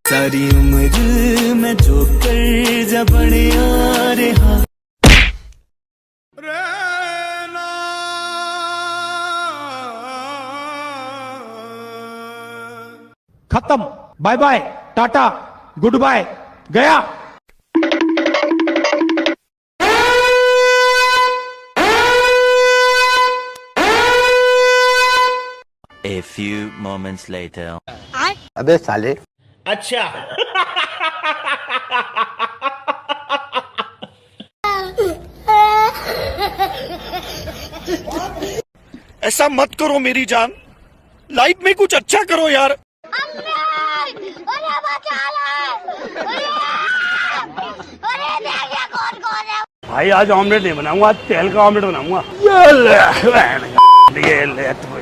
सारी उम्र में जो कर जा बड़े आ रहा खत्म, bye bye, tata, goodbye, गया। A few moments later. अबे साले। अच्छा। ऐसा मत करो मेरी जान, लाइफ में कुछ अच्छा करो यार। भाई आज ऑमलेट नहीं बनाऊंगा, आज तेल का ऑमलेट बनाऊंगा। ये ले तो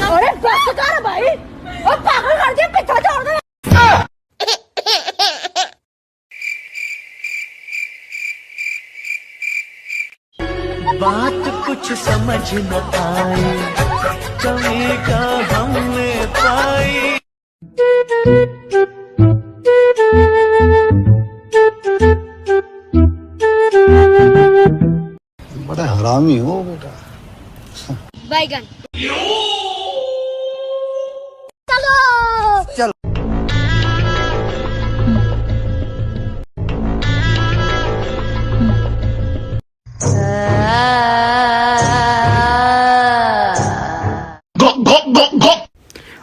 अरे बस कर भाई, ओ पागल कर दिया, पीछे छोड़ दे। बात कुछ समझ न आए, कमी का हमने पाई। बड़ा हरामी हो बेटा। बैगन चलो चल।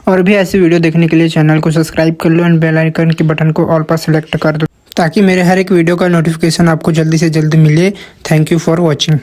और भी ऐसी वीडियो देखने के लिए चैनल को सब्सक्राइब कर लो एंड बेल आइकन के बटन को ऑल पर सेलेक्ट कर दो ताकि मेरे हर एक वीडियो का नोटिफिकेशन आपको जल्दी से जल्दी मिले। Thank you for watching.